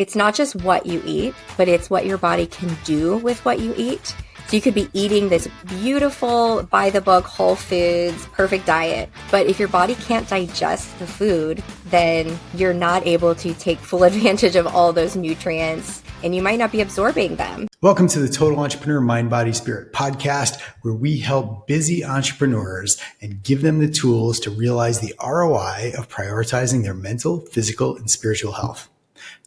It's not just what you eat, but it's what your body can do with what you eat. So you could be eating this beautiful, by the book, whole foods, perfect diet. But if your body can't digest the food, then you're not able to take full advantage of all those nutrients, and you might not be absorbing them. Welcome to the Total Entrepreneur Mind, Body, Spirit podcast, where we help busy entrepreneurs and give them the tools to realize the ROI of prioritizing their mental, physical, and spiritual health.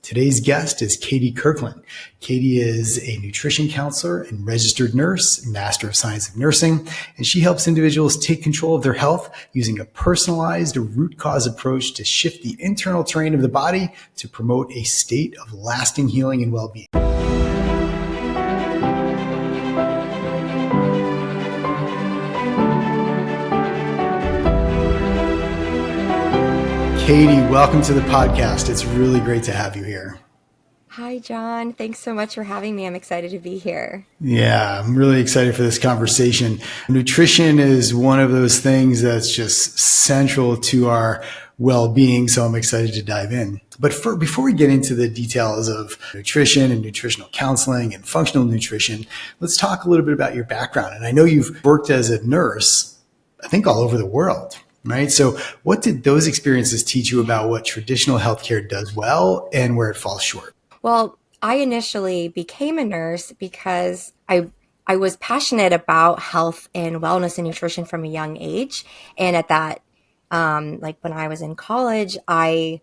Today's guest is Katie Kirklin. Katie is a nutrition counselor and registered nurse, Master of Science of Nursing, and she helps individuals take control of their health using a personalized root cause approach to shift the internal terrain of the body to promote a state of lasting healing and well-being. Katie, welcome to the podcast. It's really great to have you here. Hi, John. Thanks so much for having me. I'm excited to be here. Yeah, I'm really excited for this conversation. Nutrition is one of those things that's just central to our well-being, so I'm excited to dive in. But before we get into the details of nutrition and nutritional counseling and functional nutrition, let's talk a little bit about your background. And I know you've worked as a nurse, I think all over the world. Right. So what did those experiences teach you about what traditional healthcare does well and where it falls short? Well, I initially became a nurse because I was passionate about health and wellness and nutrition from a young age. And at that, like when I was in college, this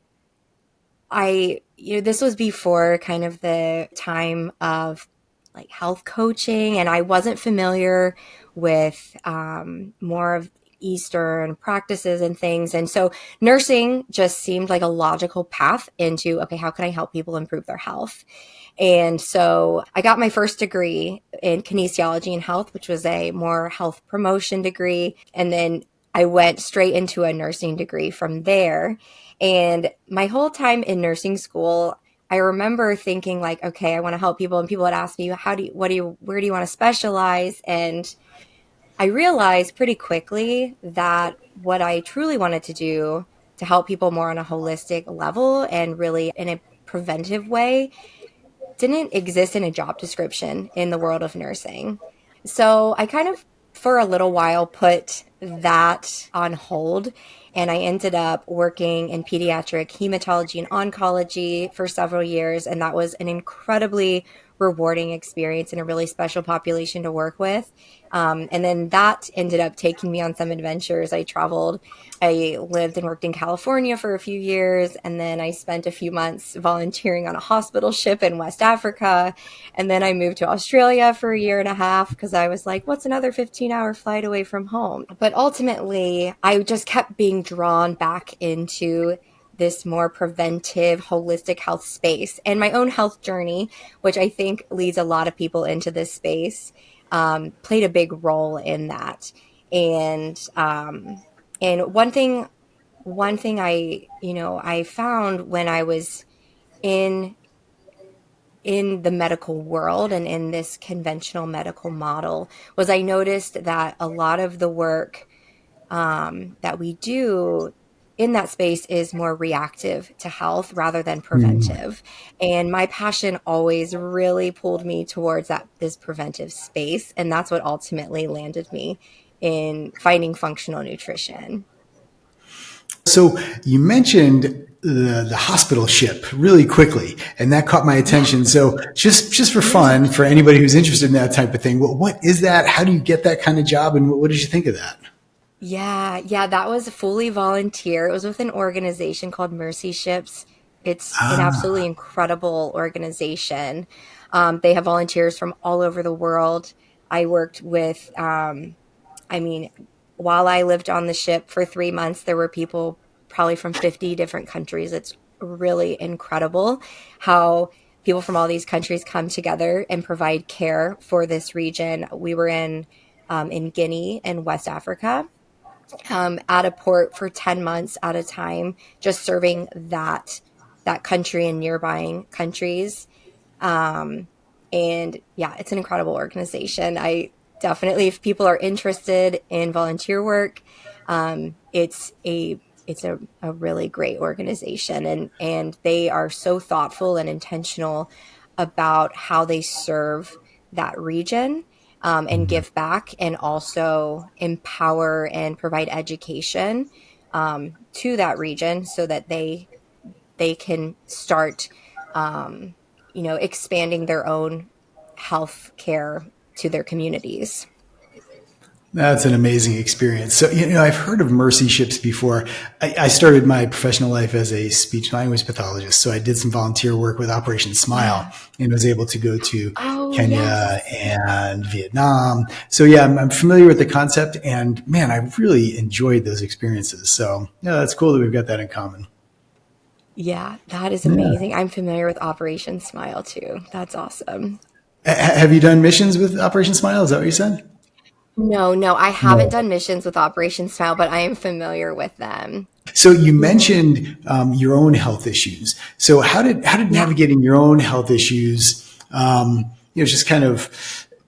was before kind of the time of like health coaching, and I wasn't familiar with more of Eastern practices and things. And so nursing just seemed like a logical path into, okay, how can I help people improve their health? And so I got my first degree in kinesiology and health, which was a more health promotion degree. And then I went straight into a nursing degree from there. And my whole time in nursing school, I remember thinking like, okay, I want to help people. And people would ask me, where do you want to specialize? And I realized pretty quickly that what I truly wanted to do to help people more on a holistic level and really in a preventive way didn't exist in a job description in the world of nursing. So I kind of, for a little while, put that on hold. And I ended up working in pediatric hematology and oncology for several years. And that was an incredibly rewarding experience and a really special population to work with. And then that ended up taking me on some adventures. I traveled. I lived and worked in California for a few years. And then I spent a few months volunteering on a hospital ship in West Africa. And then I moved to Australia for a year and a half because I was like, what's another 15-hour flight away from home? But ultimately, I just kept being drawn back into this more preventive, holistic health space. And my own health journey, which I think leads a lot of people into this space, played a big role in that. And one thing I found when I was in the medical world and in this conventional medical model was I noticed that a lot of the work that we do in that space is more reactive to health rather than preventive. And my passion always really pulled me towards this preventive space. And that's what ultimately landed me in finding functional nutrition. So you mentioned the hospital ship really quickly, and that caught my attention. So just for fun, for anybody who's interested in that type of thing, what is that? How do you get that kind of job? And what did you think of that? Yeah, that was fully volunteer. It was with an organization called Mercy Ships. It's an absolutely incredible organization. They have volunteers from all over the world. I worked with, while I lived on the ship for 3 months, there were people probably from 50 different countries. It's really incredible how people from all these countries come together and provide care for this region. We were in Guinea in West Africa. At a port for 10 months at a time, just serving that country and nearby countries. And yeah, it's an incredible organization. I definitely, if people are interested in volunteer work, it's it's a really great organization, and they are so thoughtful and intentional about how they serve that region, and Mhm. give back, and also empower and provide education to that region so that they can start, um, expanding their own health care to their communities. That's an amazing experience. So, I've heard of mercy ships before. I started my professional life as a speech language pathologist. So I did some volunteer work with Operation Smile Yeah. and was able to go to Oh, Kenya yes. and Vietnam. So yeah, I'm familiar with the concept, and man, I really enjoyed those experiences. So yeah, that's cool that we've got that in common. Yeah, that is Yeah. amazing. I'm familiar with Operation Smile too. That's awesome. Have you done missions with Operation Smile? Is that what you said? No, no, I haven't No. done missions with Operation Smile, but I am familiar with them. So you Yeah. mentioned your own health issues. So how did Yeah. navigating your own health issues, just kind of,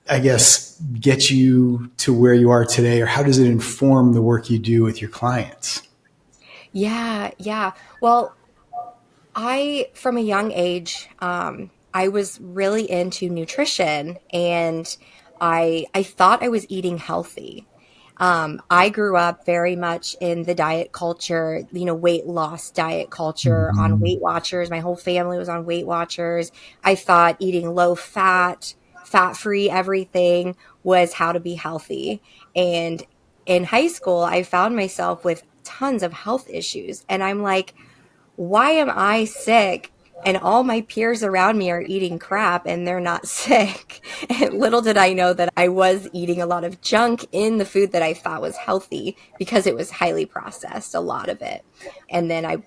I guess, get you to where you are today, or how does it inform the work you do with your clients? Yeah, yeah. Well, from a young age, I was really into nutrition, and I thought I was eating healthy. I grew up very much in the diet culture, weight loss diet culture on Mhm. Weight Watchers. My whole family was on Weight Watchers. I thought eating low fat, fat free everything was how to be healthy. And in high school, I found myself with tons of health issues. And I'm like, why am I sick? And all my peers around me are eating crap and they're not sick. And little did I know that I was eating a lot of junk in the food that I thought was healthy because it was highly processed, a lot of it. And then I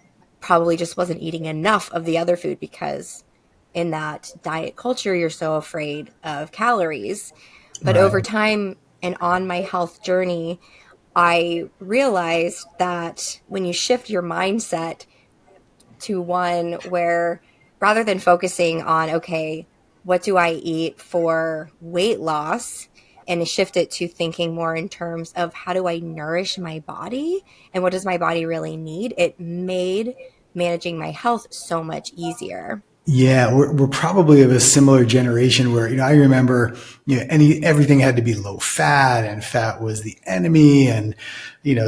probably just wasn't eating enough of the other food because in that diet culture, you're so afraid of calories. But over Right. time and on my health journey, I realized that when you shift your mindset to one where rather than focusing on, okay, what do I eat for weight loss? And shift it to thinking more in terms of how do I nourish my body and what does my body really need? It made managing my health so much easier. Yeah, we're probably of a similar generation where, I remember, everything had to be low fat and fat was the enemy. And,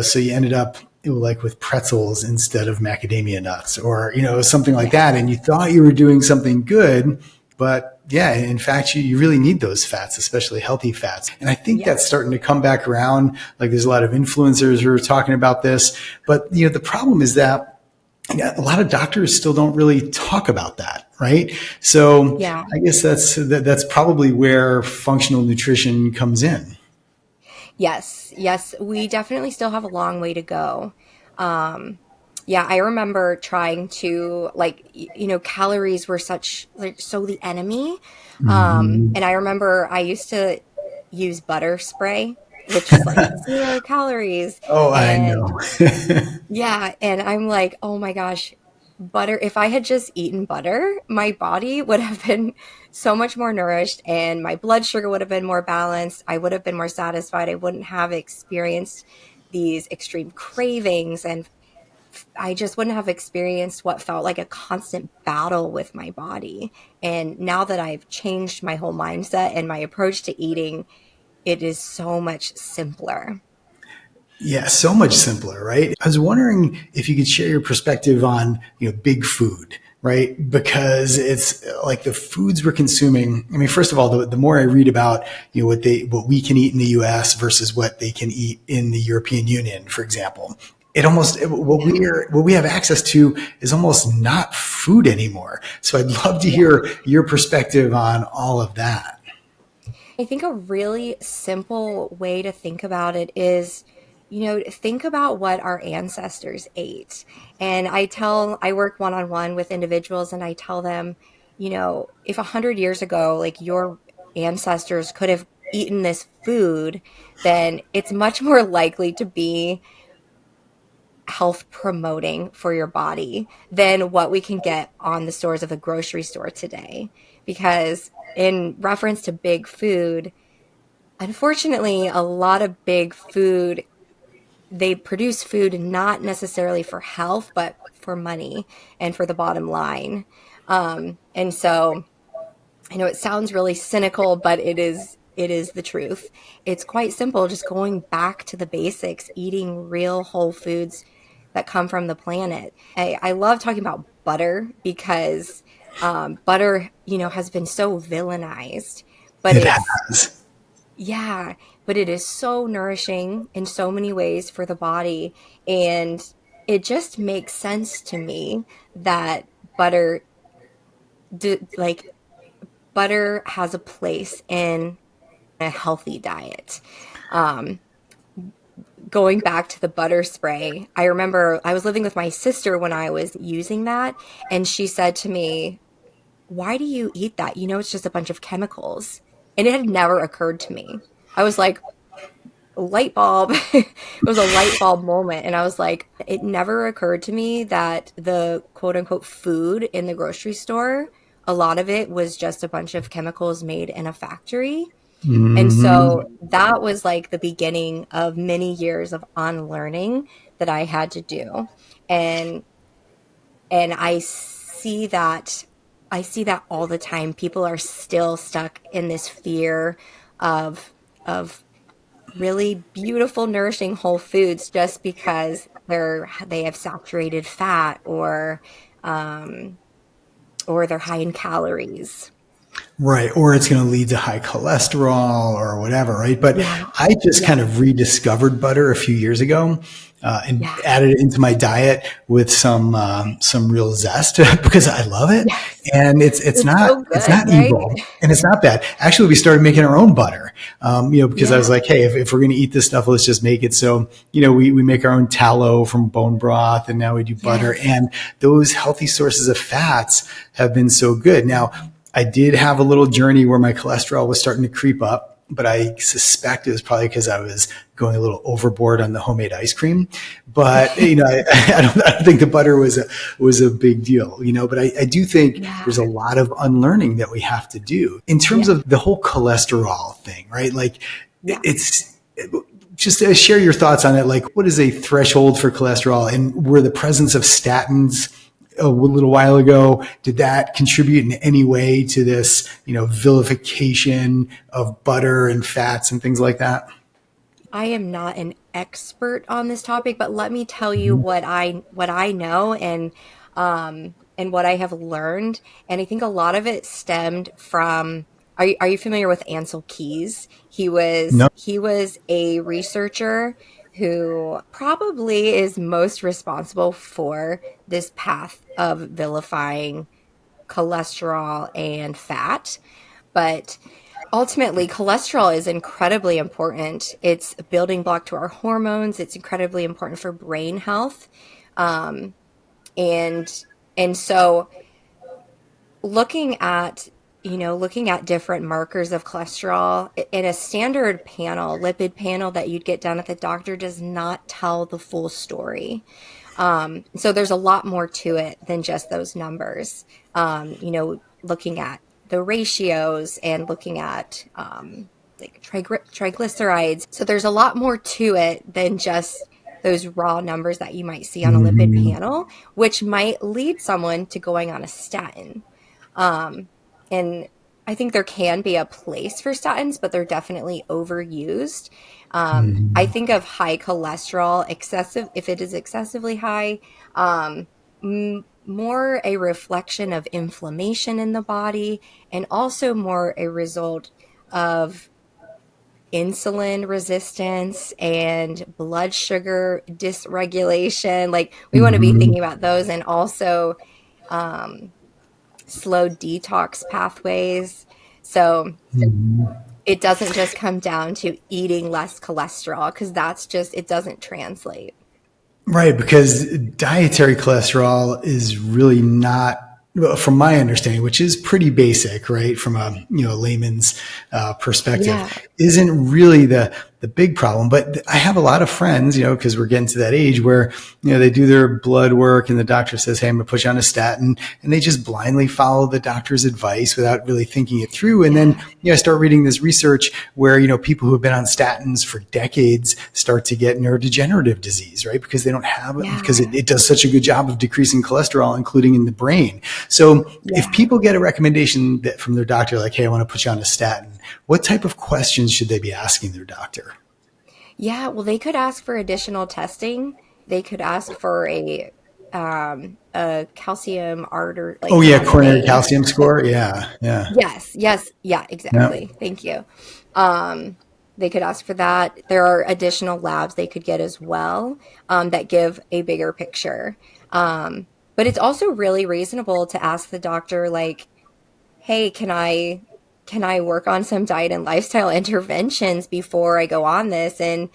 so you ended up like with pretzels instead of macadamia nuts or, something like that. Yes. And you thought you were doing something good, but yeah, in fact, you really need those fats, especially healthy fats. And I think Yeah. that's starting to come back around. Like there's a lot of influencers who are talking about this, but the problem is that a lot of doctors still don't really talk about that, right? So Yeah. I guess that's probably where functional nutrition comes in. Yes, yes, we definitely still have a long way to go. Um, yeah, I remember trying to calories were such like so the enemy. Mhm. And I remember I used to use butter spray, which is like 0 calories. Oh, I And know. yeah, and I'm like, oh my gosh, butter. If I had just eaten butter, my body would have been so much more nourished and my blood sugar would have been more balanced. I would have been more satisfied. I wouldn't have experienced these extreme cravings, and I just wouldn't have experienced what felt like a constant battle with my body. And now that I've changed my whole mindset and my approach to eating, it is so much simpler. Yeah, so much simpler, right? I was wondering if you could share your perspective on, big food, right? Because it's like the foods we're consuming. I mean, first of all, the more I read about, what we can eat in the US versus what they can eat in the European Union, for example, it almost, what we have access to is almost not food anymore. So I'd love to Yeah. hear your perspective on all of that. I think a really simple way to think about it is, think about what our ancestors ate. And I work one on one with individuals and I tell them, if 100 years ago, like your ancestors could have eaten this food, then it's much more likely to be health promoting for your body than what we can get on the stores of the grocery store today. Because in reference to big food, unfortunately, a lot of big food they produce food not necessarily for health, but for money and for the bottom line. And so I know it sounds really cynical, but it is the truth. It's quite simple, just going back to the basics, eating real whole foods that come from the planet. I love talking about butter because butter, has been so villainized, but It it's has. yeah, but it is so nourishing in so many ways for the body. And it just makes sense to me that butter, like butter has a place in a healthy diet. Um, Going back to the butter spray, I remember I was living with my sister when I was using that, and she said to me, "Why do you eat that? It's just a bunch of chemicals." And it had never occurred to me. I was like, light bulb. It was a light bulb moment. And I was like, it never occurred to me that the quote unquote food in the grocery store, a lot of it was just a bunch of chemicals made in a factory. And so Hmm. that was like the beginning of many years of unlearning that I had to do. And and I see that all the time. People are still stuck in this fear of really beautiful, nourishing whole foods just because they have saturated fat um, or they're high in calories. Right. Or it's going to lead to high cholesterol or whatever. Right. But Yeah, I just yeah, kind of rediscovered butter a few years ago. And yeah. added it into my diet with some real zest because I love it, Yes, and it's it's not so it's good, not right? evil and it's not bad. Actually, we started making our own butter, because I was Yeah, like, hey, if we're going to eat this stuff, let's just make it. So we make our own tallow from bone broth, and now we do butter, yes, and those healthy sources of fats have been so good. Now, I did have a little journey where my cholesterol was starting to creep up, but I suspect it was probably because I was going a little overboard on the homemade ice cream. But I don't think the butter was a big deal, But I do think there's a yeah, lot of unlearning that we have to do in terms yeah, of the whole cholesterol thing, right? Like yeah. it's just share your thoughts on it. Like, what is a threshold for cholesterol, and were the presence of statins a little while ago, did that contribute in any way to this, vilification of butter and fats and things like that? I am not an expert on this topic, but let me tell you Mhm. what I know and what I have learned. And I think a lot of it stemmed from are you familiar with Ansel Keys? He was No. he was a researcher who probably is most responsible for this path of vilifying cholesterol and fat. But ultimately, cholesterol is incredibly important. It's a building block to our hormones. It's incredibly important for brain health. Um, and and so looking at different markers of cholesterol in a standard panel, lipid panel that you'd get done at the doctor does not tell the full story. So there's a lot more to it than just those numbers. Looking at the ratios and looking at like triglycerides. So there's a lot more to it than just those raw numbers that you might see on a lipid Mhm. panel, which might lead someone to going on a statin. Um, and I think there can be a place for statins, but they're definitely overused. I Mhm. think of high cholesterol, excessive, if it is excessively high, um, more a reflection of inflammation in the body and also more a result of insulin resistance and blood sugar dysregulation. Like we want to be Mhm. thinking about those and also um, slow detox pathways. So Mhm. it doesn't just come down to eating less cholesterol because it doesn't translate. Right, because dietary cholesterol is really not, well, from my understanding, which is pretty basic, right, from a layman's perspective, Yeah. isn't really the big problem. But I have a lot of friends, because we're getting to that age where, they do their blood work and the doctor says, hey, I'm going to put you on a statin. And they just blindly follow the doctor's advice without really thinking it through. And then, Yeah. I start reading this research where, people who have been on statins for decades start to get neurodegenerative disease, right? Because they don't have it, because Yeah. it does such a good job of decreasing cholesterol, including in the brain. So if Yeah. people get a recommendation from their doctor, like, hey, I want to put you on a statin, what type of questions should they be asking their doctor? Yeah, well, they could ask for additional testing. They could ask for a calcium artery, like Oh some yeah, kind of coronary a calcium score. Yeah, yeah, yes, yes, yeah, yeah. exactly. Thank you. Um, they could ask for that. There are additional labs they could get as well, that give a bigger picture. But it's also really reasonable to ask the doctor, like, hey, can I work on some diet and lifestyle interventions before I go on this? And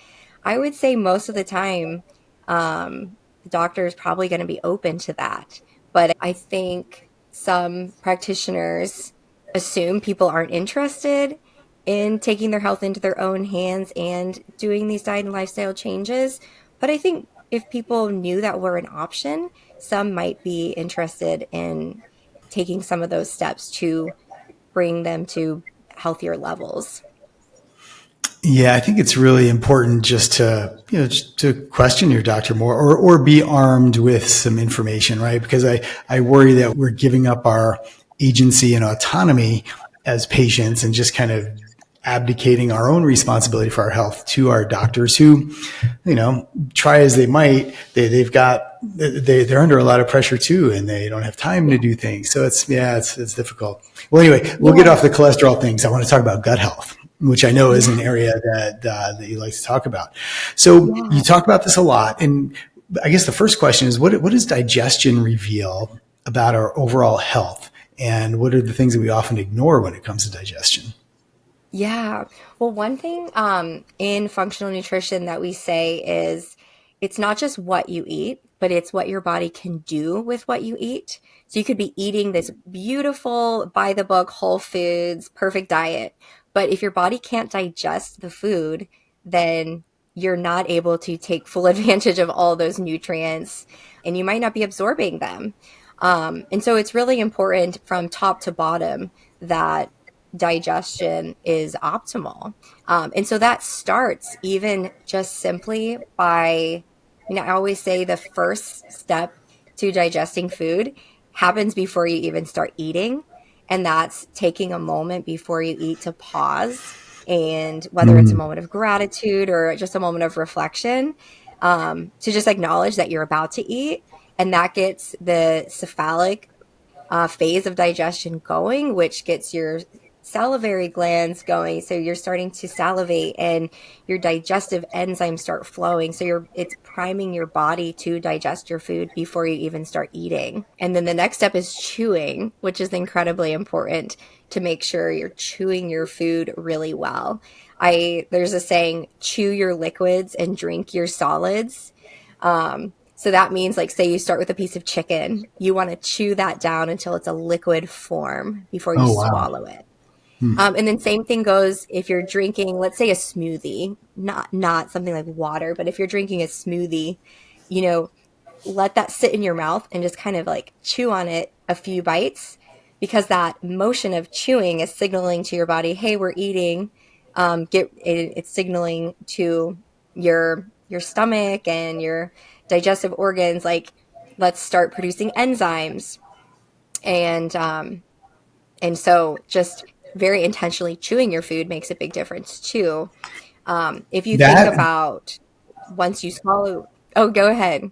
I would say most of the time, the doctor is probably going to be open to that. But I think some practitioners assume people aren't interested in taking their health into their own hands and doing these diet and lifestyle changes. But I think if people knew that were an option, some might be interested in taking some of those steps to bring them to healthier levels. Yeah, I think it's really important just to just to question your doctor more, or be armed with some information, right? Because I worry that we're giving up our agency and autonomy as patients and just kind of abdicating our own responsibility for our health to our doctors, who, try as they might, they're under a lot of pressure too, and they don't have time to Yeah. do things. So it's difficult. Well, anyway, we'll get Yeah. off the cholesterol things. I want to talk about gut health, which I know is an Yeah. area that you like to talk about. So you Yeah. talk about this a lot, and I guess the first question is, what does digestion reveal about our overall health, and what are the things that we often ignore when it comes to digestion? Yeah. Well, one thing in functional nutrition that we say is it's not just what you eat, but it's what your body can do with what you eat. So you could be eating this beautiful, by the book, whole foods, perfect diet. But if your body can't digest the food, then you're not able to take full advantage of all those nutrients and you might not be absorbing them. And so it's really important from top to bottom that digestion is optimal. And so that starts even just simply by, I always say the first step to digesting food happens before you even start eating. And that's taking a moment before you eat to pause. And whether it's a Mm. moment of gratitude or just a moment of reflection, to just acknowledge that you're about to eat. And that gets the cephalic phase of digestion going, which gets your salivary glands going. So you're starting to salivate and your digestive enzymes start flowing. So it's priming your body to digest your food before you even start eating. And then the next step is chewing, which is incredibly important to make sure you're chewing your food really well. There's a saying, chew your liquids and drink your solids. So that means, like, say you start with a piece of chicken, you want to chew that down until it's a liquid form before you Oh wow. swallow it. Hmm. And then same thing goes if you're drinking, let's say a smoothie, not something like water, but if you're drinking a smoothie, you know, let that sit in your mouth and just kind of like chew on it a few bites because that motion of chewing is signaling to your body, hey, we're eating. It's signaling to your stomach and your digestive organs, like, let's start producing enzymes. And so just very intentionally chewing your food makes a big difference too. If you think That about once you swallow, oh, go ahead.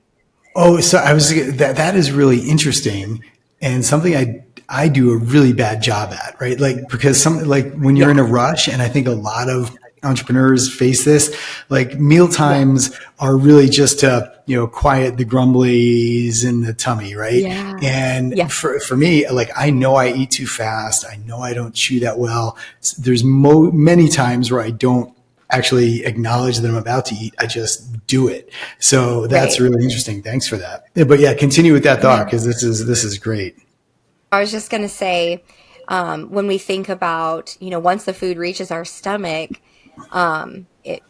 Oh, so I was that is really interesting, and something I do a really bad job at, right? Like, because like when you're Yeah. in a rush, and I think a lot of entrepreneurs face this, like meal Yeah. times are really just to, quiet the grumblies in the tummy, right? Yes. And Yeah. for me, like, I know I eat too fast. I know I don't chew that well. There's many times where I don't actually acknowledge that I'm about to eat. I just do it. So that's Right. really interesting. Thanks for that. Yeah, but yeah, continue with that thought, Yeah. because this is great. I was just going to say, when we think about, once the food reaches our stomach,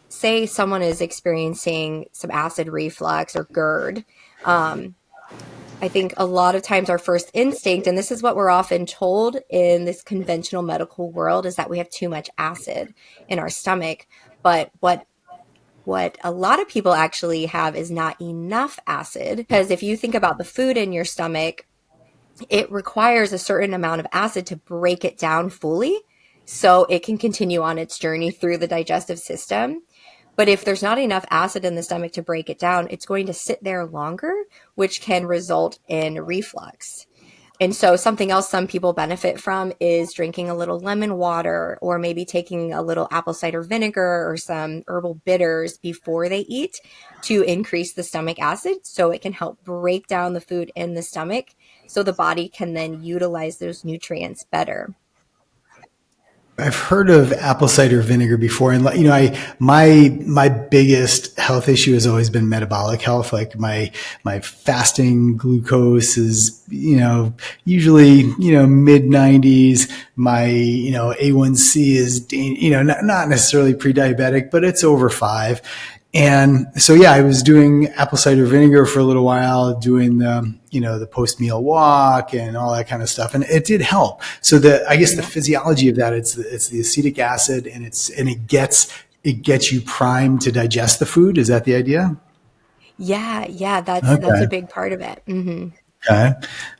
Say someone is experiencing some acid reflux or GERD. I think a lot of times our first instinct, and this is what we're often told in this conventional medical world, is that we have too much acid in our stomach. But what a lot of people actually have is not enough acid. Because if you think about the food in your stomach, it requires a certain amount of acid to break it down fully so it can continue on its journey through the digestive system. But if there's not enough acid in the stomach to break it down, it's going to sit there longer, which can result in reflux. And so something else some people benefit from is drinking a little lemon water or maybe taking a little apple cider vinegar or some herbal bitters before they eat to increase the stomach acid so it can help break down the food in the stomach so the body can then utilize those nutrients better. I've heard of apple cider vinegar before, and I my biggest health issue has always been metabolic health. Like my fasting glucose is usually mid 90s. My A1C is not necessarily pre-diabetic, but it's over 5. And so, yeah, I was doing apple cider vinegar for a little while, doing the post meal walk and all that kind of stuff. And it did help. So I guess the Yeah. physiology of that, it's the acetic acid and it gets you primed to digest the food. Is that the idea? Yeah, yeah, that's a Okay. big part of it. Okay.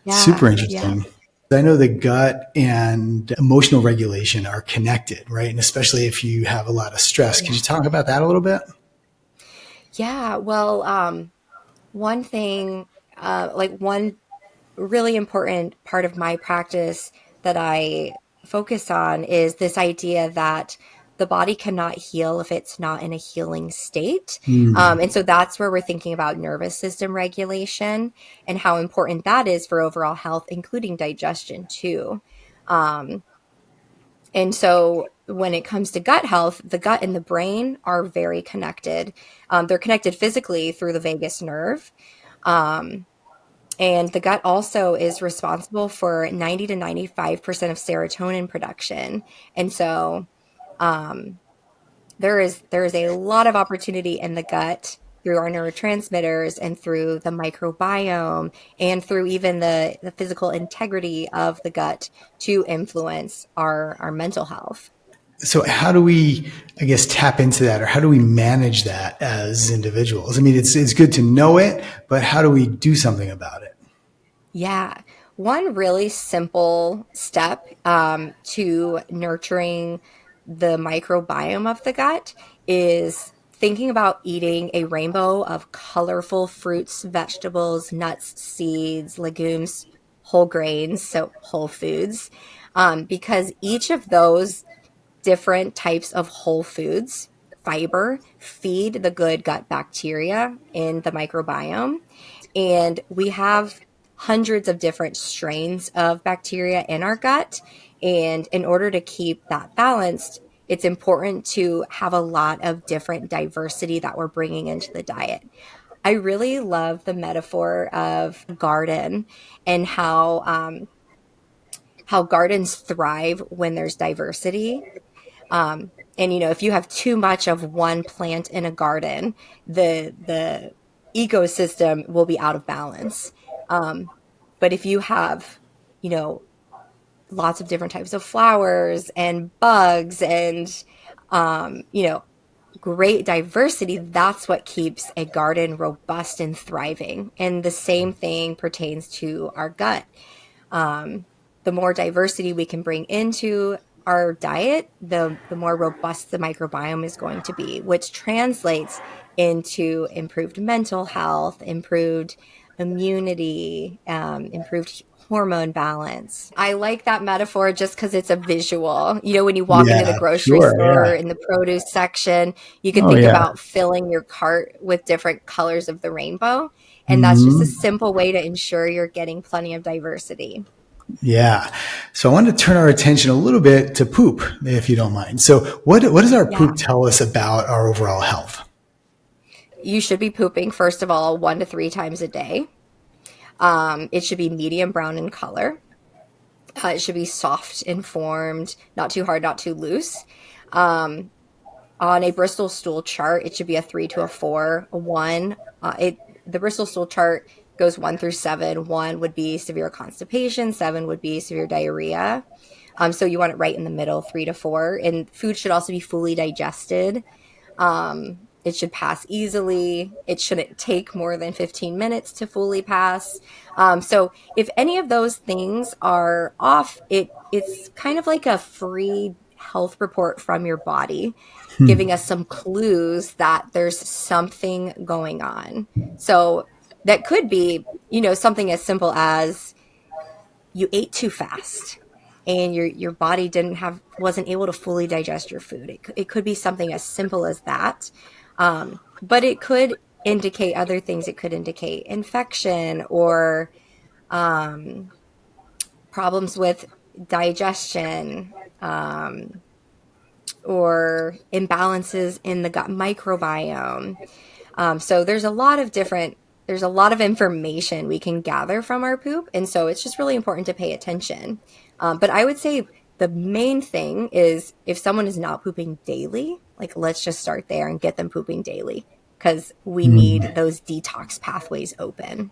Yeah, Super yeah, interesting. I know the gut and emotional regulation are connected, right? And especially if you have a lot of stress. Could yeah. you talk about that a little bit? Yeah, well, one thing, like one really important part of my practice that I focus on is this idea that the body cannot heal if it's not in a healing state. Mm. And so that's where we're thinking about nervous system regulation and how important that is for overall health, including digestion too. Um, and so when it comes to gut health, the gut and the brain are very connected. They're connected physically through the vagus nerve. Um, and the gut also is responsible for 90 to 95% of serotonin production. And so um, there is a lot of opportunity in the gut through our neurotransmitters and through the microbiome and through even the physical integrity of the gut to influence our mental health. So how do we, I guess, tap into that, or how do we manage that as individuals? I mean, it's good to know it, but how do we do something about it? Yeah. One really simple step to nurturing the microbiome of the gut is thinking about eating a rainbow of colorful fruits, vegetables, nuts, seeds, legumes, whole grains, so whole foods, because each of those different types of whole foods, fiber, feed the good gut bacteria in the microbiome. And we have hundreds of different strains of bacteria in our gut. And in order to keep that balanced, it's important to have a lot of different diversity that we're bringing into the diet. I really love the metaphor of garden and how gardens thrive when there's diversity. And if you have too much of one plant in a garden, the ecosystem will be out of balance. Um, but if you have, you know, lots of different types of flowers and bugs and great diversity, that's what keeps a garden robust and thriving. And the same thing pertains to our gut. um, the more diversity we can bring into our diet, the more robust the microbiome is going to be, which translates into improved mental health, improved immunity, improved hormone balance. I like that metaphor just because it's a visual. When you walk into the Yeah, grocery sure. store Yeah. in the produce section, you could Oh, think yeah. about filling your cart with different colors of the rainbow. And that's just a Hmm. simple way to ensure you're getting plenty of diversity. Yeah. So I want to turn our attention a little bit to poop, if you don't mind. So what does our Yeah. poop tell us about our overall health? You should be pooping, first of all, 1 to 3 times a day. It should be medium brown in color. It should be soft and formed, not too hard, not too loose. Um, on a Bristol stool chart, it should be a 3 to a 4. A 1, the Bristol stool chart goes 1 through 7. 1 would be severe constipation, 7 would be severe diarrhea. So you want it right in the middle, 3 to 4. And food should also be fully digested. It should pass easily. It shouldn't take more than 15 minutes to fully pass. So if any of those things are off, it's kind of like a free health report from your body, giving us some clues that there's something going on. So that could be, something as simple as you ate too fast and your body wasn't able to fully digest your food. It could be something as simple as that. But it could indicate other things. It could indicate infection or problems with digestion, or imbalances in the gut microbiome. So there's a lot of information we can gather from our poop. And so it's just really important to pay attention. But I would say the main thing is if someone is not pooping daily, like let's just start there and get them pooping daily because we need those detox pathways open.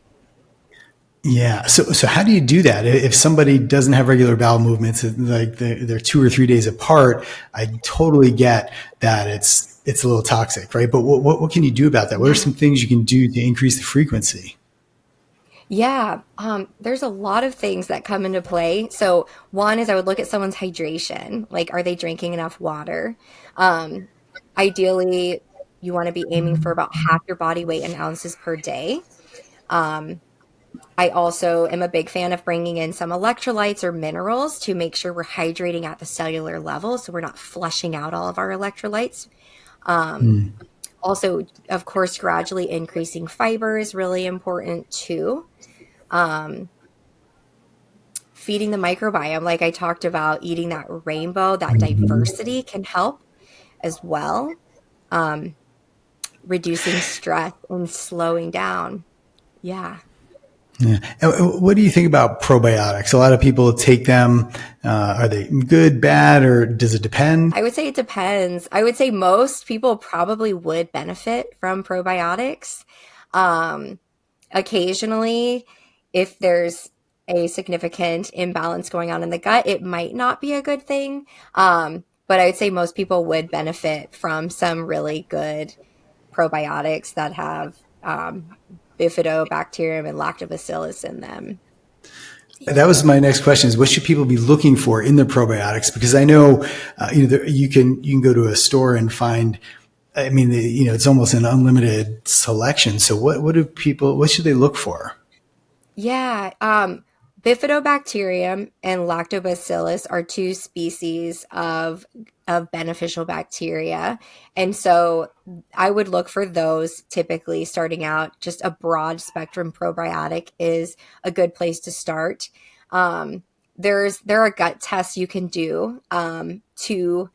Yeah. So how do you do that? If somebody doesn't have regular bowel movements, like they're 2 or 3 days apart, I totally get that it's a little toxic, right? But what can you do about that? What are some things you can do to increase the frequency? Yeah, there's a lot of things that come into play. So one is I would look at someone's hydration. Like, are they drinking enough water? Um, Ideally, you want to be aiming for about half your body weight in ounces per day. Um, I also am a big fan of bringing in some electrolytes or minerals to make sure we're hydrating at the cellular level so we're not flushing out all of our electrolytes. Um, Also, of course, gradually increasing fiber is really important too. Um, Feeding the microbiome, like I talked about, eating that rainbow, that diversity can help as well. Um, Reducing stress and slowing down. Yeah. Yeah. And what do you think about probiotics? A lot of people take them. Are they good, bad, or does it depend? I would say it depends. I would say most people probably would benefit from probiotics. Um, Occasionally, if there's a significant imbalance going on in the gut, it might not be a good thing. But I would say most people would benefit from some really good probiotics that have bifidobacterium and lactobacillus in them. That was my next question: is what should people be looking for in the probiotics? Because I know, you can go to a store and find. I mean, it's almost an unlimited selection. So what should they look for? Yeah, bifidobacterium and lactobacillus are two species of beneficial bacteria. And so I would look for those typically starting out. Just a broad spectrum probiotic is a good place to start. Um, there are gut tests you can do to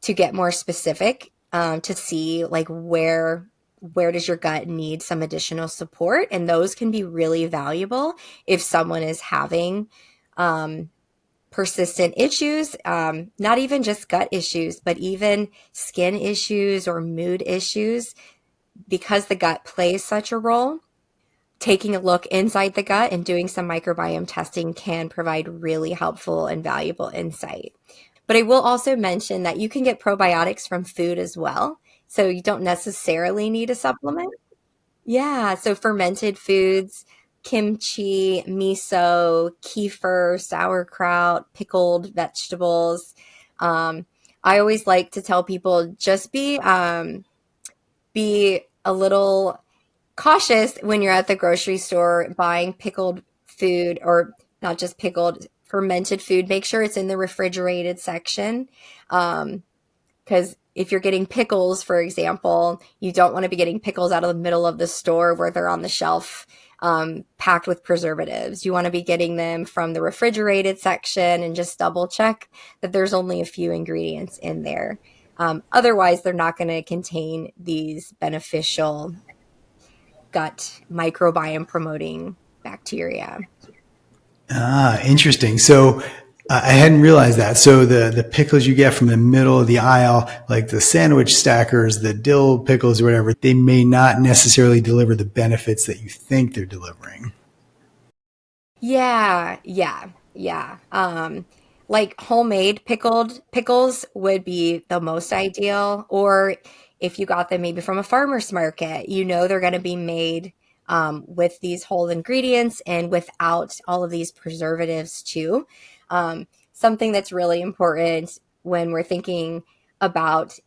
get more specific, to see like where does your gut need some additional support, and those can be really valuable if someone is having um, persistent issues, not even just gut issues, but even skin issues or mood issues, because the gut plays such a role. Taking a look inside the gut and doing some microbiome testing can provide really helpful and valuable insight. But I will also mention that you can get probiotics from food as well. So you don't necessarily need a supplement. Yeah. So fermented foods, kimchi, miso, kefir, sauerkraut, pickled vegetables. Um, I always like to tell people just be a little cautious when you're at the grocery store buying pickled food, or not just pickled, fermented food. Make sure it's in the refrigerated section. Because if you're getting pickles, for example, you don't want to be getting pickles out of the middle of the store where they're on the shelf, packed with preservatives. You want to be getting them from the refrigerated section and just double check that there's only a few ingredients in there. Otherwise, they're not going to contain these beneficial gut microbiome promoting bacteria. Interesting. So I hadn't realized that. So the pickles you get from the middle of the aisle, like the sandwich stackers, the dill pickles or whatever, they may not necessarily deliver the benefits that you think they're delivering. Yeah, yeah, yeah. Like homemade pickled pickles would be the most ideal. Or if you got them maybe from a farmer's market, you know they're going to be made with these whole ingredients and without all of these preservatives too. Something that's really important when we're thinking about,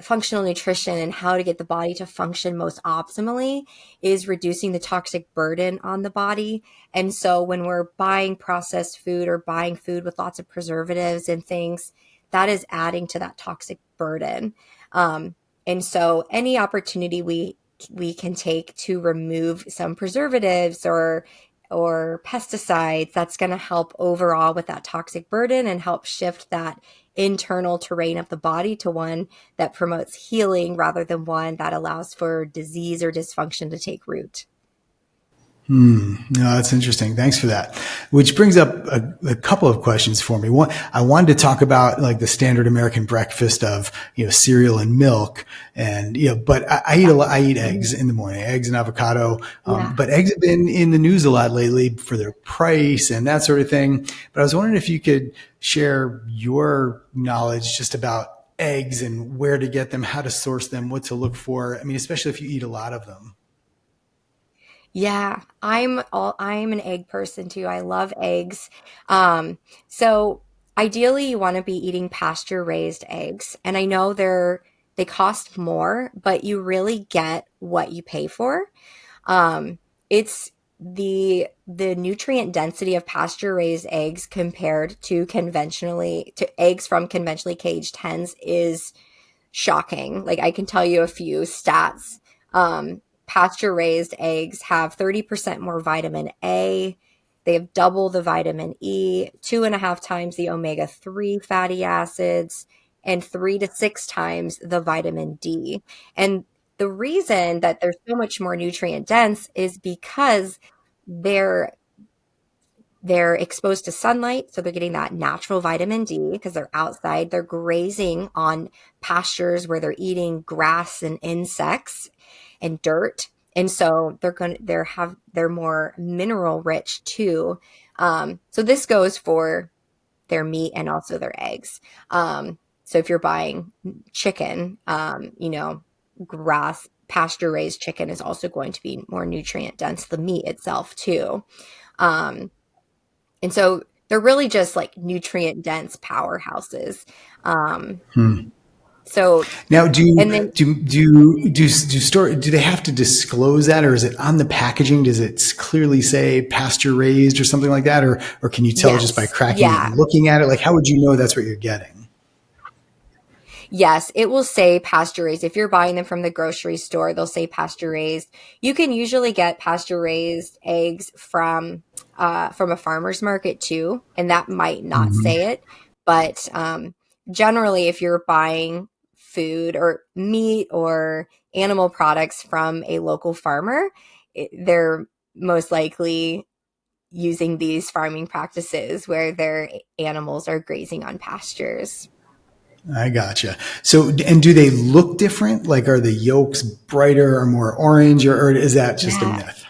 functional nutrition and how to get the body to function most optimally is reducing the toxic burden on the body. And so when we're buying processed food or buying food with lots of preservatives and things, that is adding to that toxic burden. Um, and so any opportunity we can take to remove some preservatives or pesticides, that's going to help overall with that toxic burden and help shift that internal terrain of the body to one that promotes healing rather than one that allows for disease or dysfunction to take root. No, that's interesting. Thanks for that. Which brings up a couple of questions for me. One, I wanted to talk about like the standard American breakfast of, cereal and milk. And, but I eat I eat eggs in the morning, eggs and avocado. Yeah. But eggs have been in the news a lot lately for their price and that sort of thing. But I was wondering if you could share your knowledge just about eggs and where to get them, how to source them, what to look for. I mean, especially if you eat a lot of them. Yeah, I'm an egg person too. I love eggs. So ideally you want to be eating pasture raised eggs. And I know they cost more, but you really get what you pay for. It's the nutrient density of pasture raised eggs compared to eggs from conventionally caged hens is shocking. Like I can tell you a few stats. Pasture raised eggs have 30% more vitamin A. They have double the vitamin E, 2.5 times the omega-3 fatty acids, and 3 to 6 times the vitamin D. And the reason that they're so much more nutrient dense is because they're they're exposed to sunlight, so they're getting that natural vitamin D because they're outside. They're grazing on pastures where they're eating grass and insects and dirt. And so they're more mineral rich too. So this goes for their meat and also their eggs. So if you're buying chicken, grass pasture raised chicken is also going to be more nutrient dense, the meat itself too. Um, and so they're really just like nutrient dense powerhouses. Um, Hmm. so, Now, and then, do they have to disclose that, or is it on the packaging? Does it clearly say pasture raised or something like that, or can you tell just by yes, cracking it yeah. and looking at it? Like, how would you know that's what you're getting? Yes, it will say pasture raised. If you're buying them from the grocery store, they'll say pasture raised. You can usually get pasture raised eggs from a farmer's market too, and that might not Mm-hmm. say it. But generally, if you're buying food or meat or animal products from a local farmer, they're most likely using these farming practices where their animals are grazing on pastures. I gotcha. So, and do they look different? Like, are the yolks brighter or more orange, or is that just a Yeah. myth?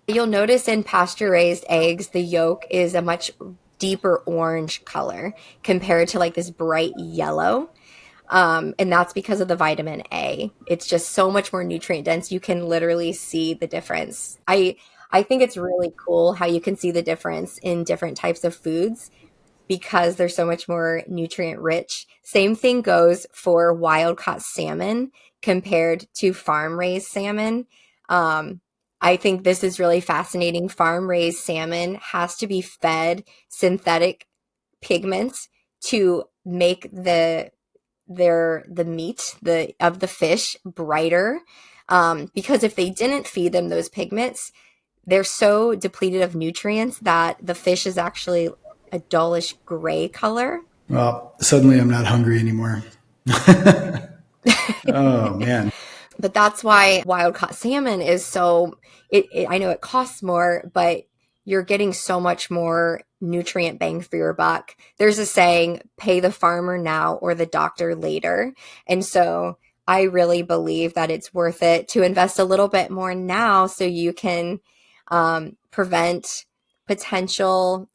You'll notice in pasture raised eggs, the yolk is a much deeper orange color compared to like this bright yellow. And that's because of the vitamin A. It's just so much more nutrient dense. You can literally see the difference. I think it's really cool how you can see the difference in different types of foods because they're so much more nutrient rich. Same thing goes for wild caught salmon compared to farm raised salmon. Um, I think this is really fascinating. Farm raised salmon has to be fed synthetic pigments to make the meat of the fish brighter. Because if they didn't feed them those pigments, they're so depleted of nutrients that the fish is actually a dullish gray color. Well, suddenly I'm not hungry anymore. Oh man. But that's why wild caught salmon is so I know it costs more, but you're getting so much more nutrient bang for your buck. There's a saying, pay the farmer now or the doctor later. And so I really believe that it's worth it to invest a little bit more now so you can prevent potential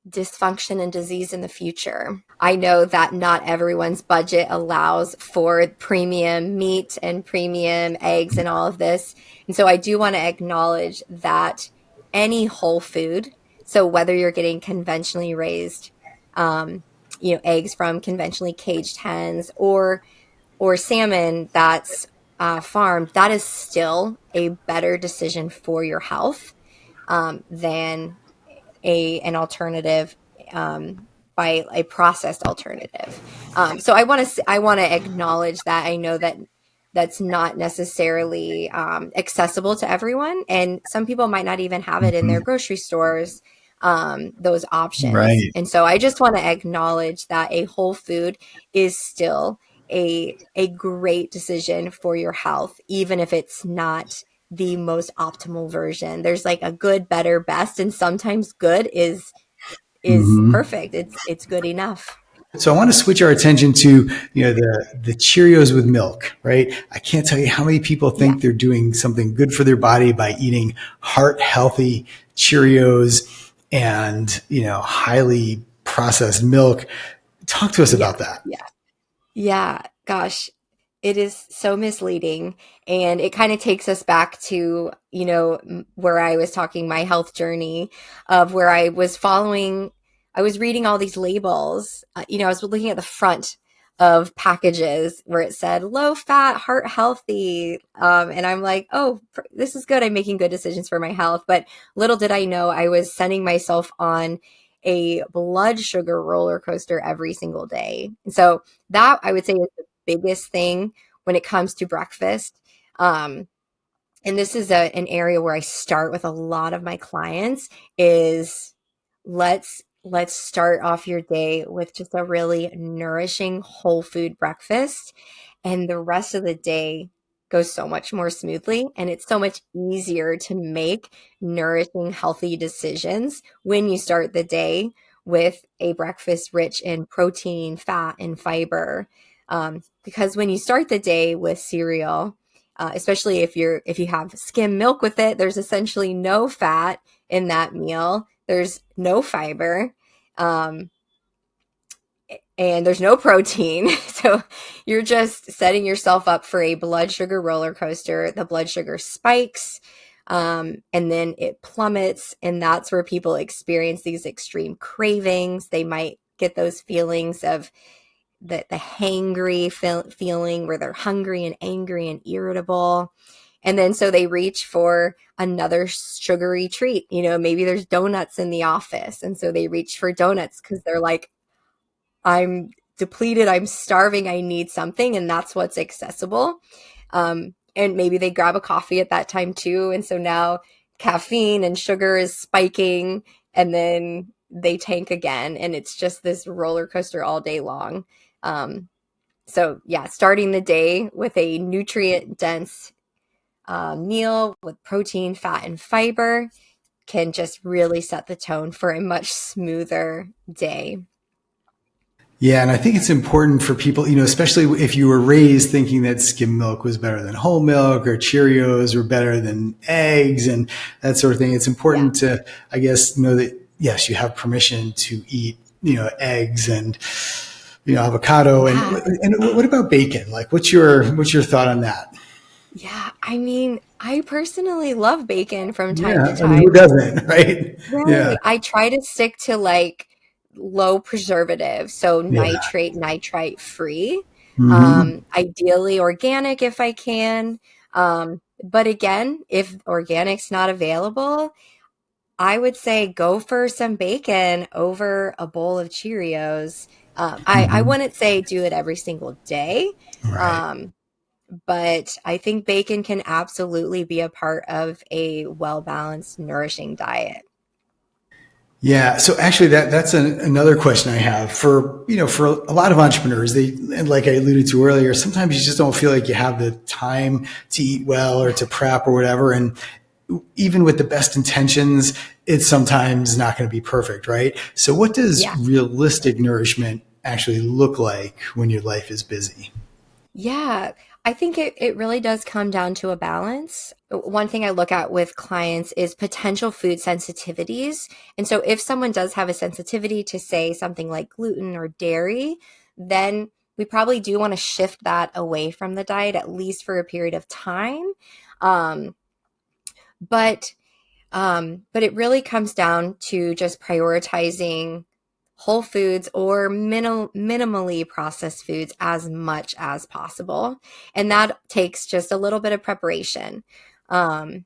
dysfunction and disease in the future. I know that not everyone's budget allows for premium meat and premium eggs and all of this. And so I do want to acknowledge that any whole food, so whether you're getting conventionally raised, eggs from conventionally caged hens or salmon that's farmed, that is still a better decision for your health than an alternative by a processed alternative. So I want to acknowledge that. I know that that's not necessarily accessible to everyone, and some people might not even have it in their grocery stores, those options. Right. And so I just want to acknowledge that a whole food is still a great decision for your health, even if it's not the most optimal version. There's like a good, better, best, and sometimes good is perfect. It's good enough. So I want to switch our attention to, the Cheerios with milk, right? I can't tell you how many people Yeah. think they're doing something good for their body by eating heart healthy Cheerios and, highly processed milk. Talk to us Yeah. about that. Yeah. Yeah. Gosh, it is so misleading. And it kind of takes us back to, where I was talking my health journey of where I was reading all these labels. I was looking at the front of packages where it said low fat, heart healthy. And I'm like, oh, this is good. I'm making good decisions for my health. But little did I know I was sending myself on a blood sugar roller coaster every single day. And so that I would say is the biggest thing when it comes to breakfast. And this is an area where I start with a lot of my clients is let's start off your day with just a really nourishing whole food breakfast, and the rest of the day goes so much more smoothly, and it's so much easier to make nourishing healthy decisions when you start the day with a breakfast rich in protein, fat, and fiber. Because when you start the day with cereal, especially if you have skim milk with it, there's essentially no fat in that meal. There's no fiber, um, and there's no protein. So you're just setting yourself up for a blood sugar roller coaster. The blood sugar spikes, and then it plummets, and that's where people experience these extreme cravings. They might get those feelings of the hangry feeling where they're hungry and angry and irritable. And then so they reach for another sugary treat. Maybe there's donuts in the office. And so they reach for donuts because they're like, I'm depleted, I'm starving, I need something. And that's what's accessible. And maybe they grab a coffee at that time too. And so now caffeine and sugar is spiking, and then they tank again. And it's just this roller coaster all day long. So yeah, starting the day with a nutrient dense meal with protein, fat, and fiber can just really set the tone for a much smoother day. Yeah, and I think it's important for people, especially if you were raised thinking that skim milk was better than whole milk or Cheerios were better than eggs and that sort of thing. It's important to, I guess, know that, yes, you have permission to eat, eggs and, avocado. Yeah. And what about bacon? Like, what's your thought on that? Yeah. I mean, I personally love bacon from time to Yeah, I mean, who time. doesn't, right? Right. Yeah. I try to stick to like low preservative, so Yeah. nitrite free. Hmm. Ideally organic if I can. But again, if organic's not available, I would say go for some bacon over a bowl of Cheerios. I Hmm. wouldn't say do it every single day, Right. um, but I think bacon can absolutely be a part of a well-balanced, nourishing diet. Yeah. So actually that's another question I have for a lot of entrepreneurs. And like I alluded to earlier, sometimes you just don't feel like you have the time to eat well or to prep or whatever. And even with the best intentions, it's sometimes not going to be perfect, right? So what does Yeah. realistic nourishment actually look like when your life is busy? Yeah, I think it really does come down to a balance. One thing I look at with clients is potential food sensitivities. And so if someone does have a sensitivity to, say, something like gluten or dairy, then we probably do want to shift that away from the diet, at least for a period of time. Um, but but it really comes down to just prioritizing whole foods or minimally processed foods as much as possible. And that takes just a little bit of preparation. Um,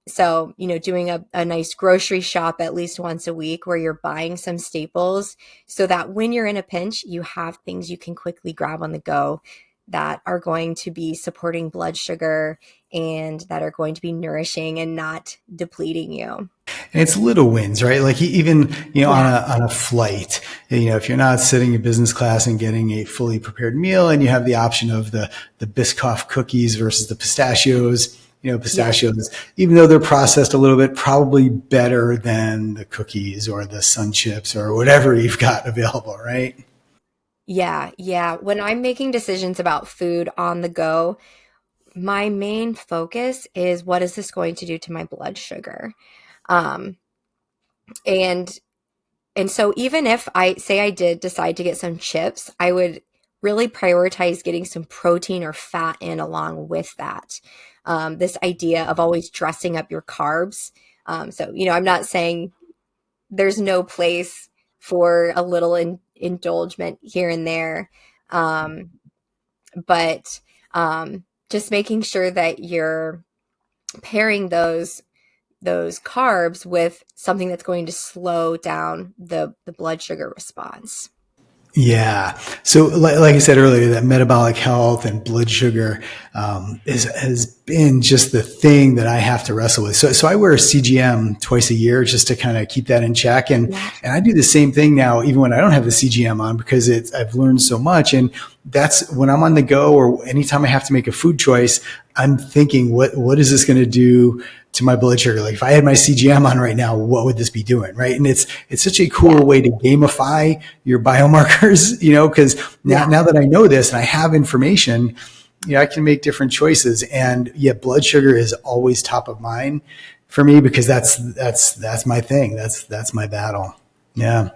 so, doing a nice grocery shop at least once a week where you're buying some staples so that when you're in a pinch, you have things you can quickly grab on the go that are going to be supporting blood sugar and that are going to be nourishing and not depleting you. And it's little wins, right? Like even, on Yeah. a flight, if you're not sitting in business class and getting a fully prepared meal and you have the option of the Biscoff cookies versus the pistachios, Yes. pistachios, even though they're processed a little bit, probably better than the cookies or the sun chips or whatever you've got available, right? Yeah. Yeah. When I'm making decisions about food on the go, my main focus is what is this going to do to my blood sugar? Um, and And so even if I did decide to get some chips, I would really prioritize getting some protein or fat in along with that. This idea of always dressing up your carbs. So, I'm not saying there's no place for a little indulgement here and there. Um, but just making sure that you're pairing those carbs with something that's going to slow down the blood sugar response. Yeah. So, like I said earlier, that metabolic health and blood sugar has been just the thing that I have to wrestle with. So I wear a CGM twice a year just to kind of keep that in check, Yeah. and I do the same thing now, even when I don't have the CGM on, because I've learned so much, and that's when I'm on the go or anytime I have to make a food choice, I'm thinking, what is this going to do to my blood sugar? Like if I had my CGM on right now, what would this be doing? Right. And it's such a cool Yeah. way to gamify your biomarkers, because now, Yeah. now that I know this and I have information, I can make different choices. And yet blood sugar is always top of mind for me because that's my thing. That's my battle. Yeah.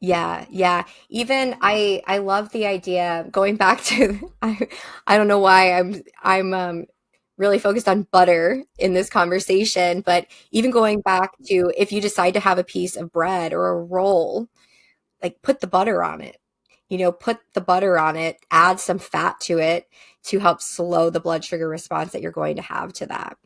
Yeah, yeah. Even I love the idea going back to I don't know why I'm really focused on butter in this conversation, but even going back to if you decide to have a piece of bread or a roll, like put the butter on it. Put the butter on it, add some fat to it to help slow the blood sugar response that you're going to have to that.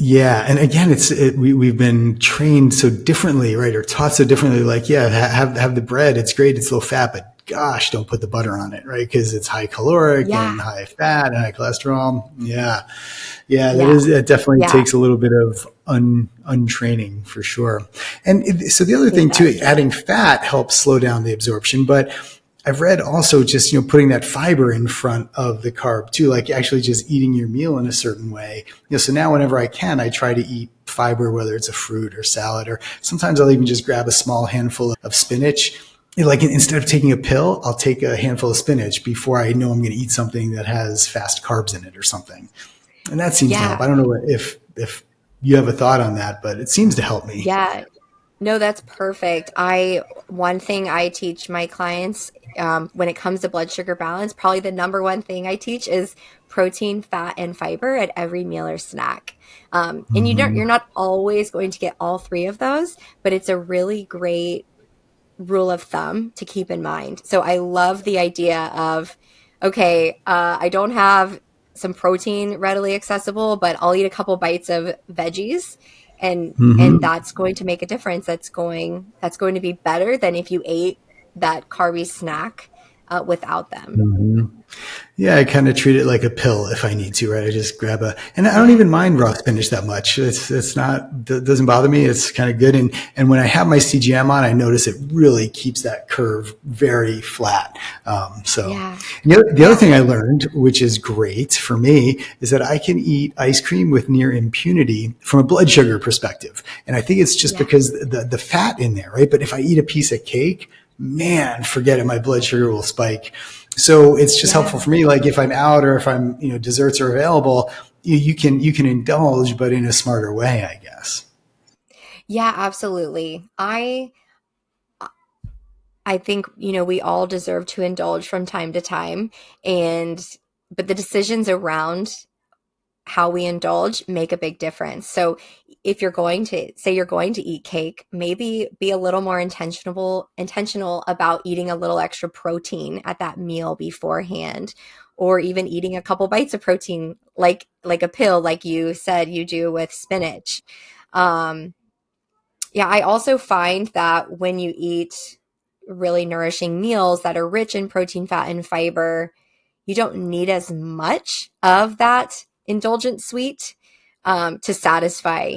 Yeah, and again, we've been trained so differently, right, or taught so differently. Like, yeah, have the bread; it's great, it's low fat, but gosh, don't put the butter on it, right? Because it's high caloric Yeah, and high fat and high cholesterol. Yeah, yeah, yeah, that definitely yeah, takes a little bit of untraining for sure. And so the other it thing too, does. Yeah. adding fat helps slow down the absorption, but I've read also just, putting that fiber in front of the carb too, like actually just eating your meal in a certain way. So now whenever I can, I try to eat fiber, whether it's a fruit or salad, or sometimes I'll even just grab a small handful of spinach. Like instead of taking a pill, I'll take a handful of spinach before I know I'm going to eat something that has fast carbs in it or something. And that seems to help. Yeah. I don't know if you have a thought on that, but it seems to help me. Yeah. No, that's perfect. One thing I teach my clients when it comes to blood sugar balance, probably the number one thing I teach is protein, fat, and fiber at every meal or snack. And you're Mm-hmm. not always going to get all three of those, but it's a really great rule of thumb to keep in mind. So I love the idea of, okay, I don't have some protein readily accessible, but I'll eat a couple bites of veggies and Mm-hmm. that's going to make a difference. That's going to be better than if you ate that carby snack without them. Mhm. Yeah, I kind of treat it like a pill if I need to, right? I just grab and I don't even mind raw spinach that much. It's not, doesn't bother me. It's kind of good. And when I have my CGM on, I notice it really keeps that curve very flat. So Yeah. and the other Yeah. thing I learned, which is great for me, is that I can eat ice cream with near impunity from a blood sugar perspective. And I think it's just Yeah. because the fat in there, right? But if I eat a piece of cake, man, forget it. My blood sugar will spike. So it's just helpful Yeah. for me. Like if I'm out or if I'm, desserts are available, you can indulge, but in a smarter way, I guess. Yeah, absolutely. I think, we all deserve to indulge from time to time, and but the decisions around how we indulge make a big difference. So if you're going to say you're going to eat cake, maybe be a little more intentional about eating a little extra protein at that meal beforehand, or even eating a couple bites of protein like a pill, like you said you do with spinach. Um, yeah, I also find that when you eat really nourishing meals that are rich in protein, fat, and fiber, you don't need as much of that indulgent sweet to satisfy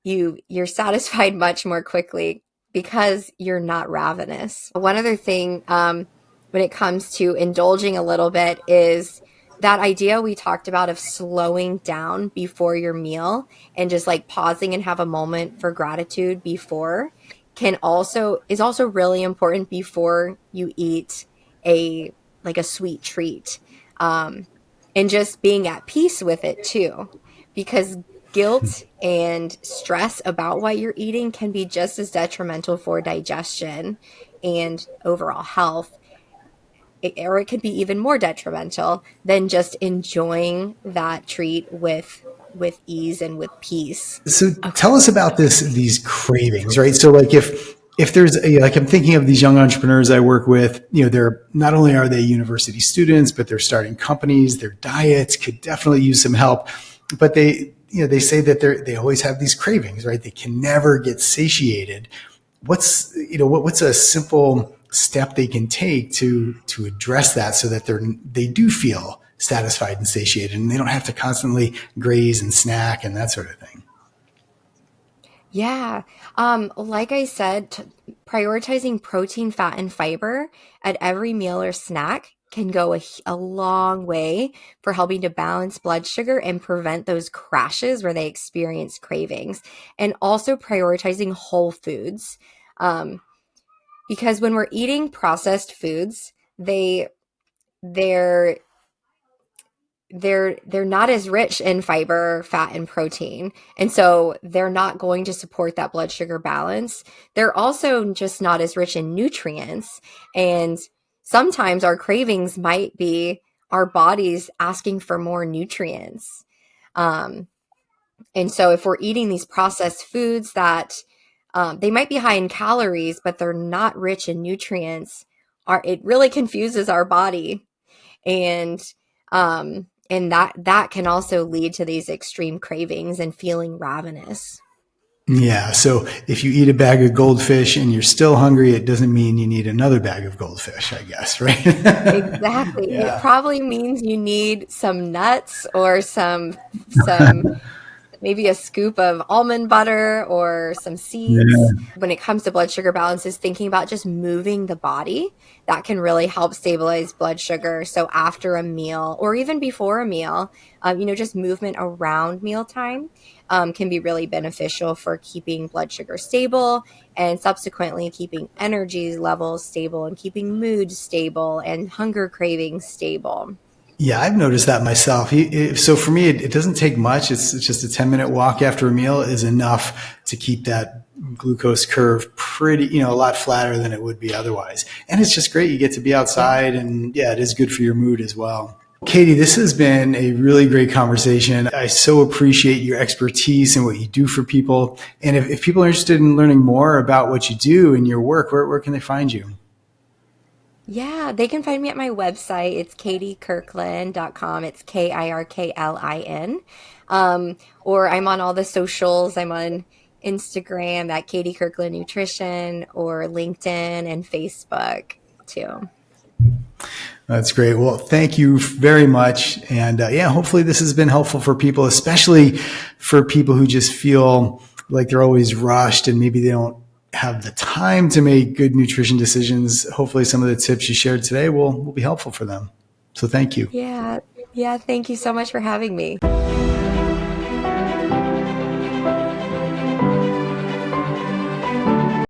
you. You're satisfied much more quickly because you're not ravenous. One other thing, when it comes to indulging a little bit, is that idea we talked about of slowing down before your meal and just like pausing and have a moment for gratitude before can also is also really important before you eat a like a sweet treat. um, and just being at peace with it too, because guilt and stress about what you're eating can be just as detrimental for digestion and overall health, or it could be even more detrimental than just enjoying that treat with ease and with peace. So Okay. tell us about these cravings, right? So like if there's like I'm thinking of these young entrepreneurs I work with, they're not only are they university students, but they're starting companies. Their diets could definitely use some help, but they say that they always have these cravings, right? They can never get satiated. What's a simple step they can take to address that so that they do feel satisfied and satiated and they don't have to constantly graze and snack and that sort of thing? Yeah. Like I said, prioritizing protein, fat, and fiber at every meal or snack can go a long way for helping to balance blood sugar and prevent those crashes where they experience cravings. And also prioritizing whole foods. Um, because when we're eating processed foods, they're they're not as rich in fiber, fat, and protein. And so they're not going to support that blood sugar balance. They're also just not as rich in nutrients. And sometimes our cravings might be our bodies asking for more nutrients. Um, and so if we're eating these processed foods that they might be high in calories, but they're not rich in nutrients, it really confuses our body, and that can also lead to these extreme cravings and feeling ravenous. Yeah. So if you eat a bag of goldfish and you're still hungry, it doesn't mean you need another bag of goldfish, I guess, right? Exactly. It Yeah. probably means you need some nuts or some maybe a scoop of almond butter or some seeds. Yeah. When it comes to blood sugar balance, is thinking about just moving the body. That can really help stabilize blood sugar. So after a meal or even before a meal, just movement around mealtime can be really beneficial for keeping blood sugar stable and subsequently keeping energy levels stable and keeping mood stable and hunger cravings stable. Yeah, I've noticed that myself. So for me, it doesn't take much. It's just a 10-minute walk after a meal is enough to keep that glucose curve pretty, a lot flatter than it would be otherwise. And it's just great. You get to be Yeah. outside and yeah, it is good for your mood as well. Katie, this has been a really great conversation. I so appreciate your expertise and what you do for people. And if people are interested in learning more about what you do and your work, where can they find you? Yeah, they can find me at my website. It's katiekirklin.com. It's Kirklin. Or I'm on all the socials. I'm on Instagram at Katie Kirklin Nutrition or LinkedIn and Facebook too. That's great. Well, thank you very much. And hopefully this has been helpful for people, especially for people who just feel like they're always rushed and maybe they don't have the time to make good nutrition decisions. Hopefully some of the tips you shared today will be helpful for them. So thank you. Yeah. Yeah. Thank you so much for having me.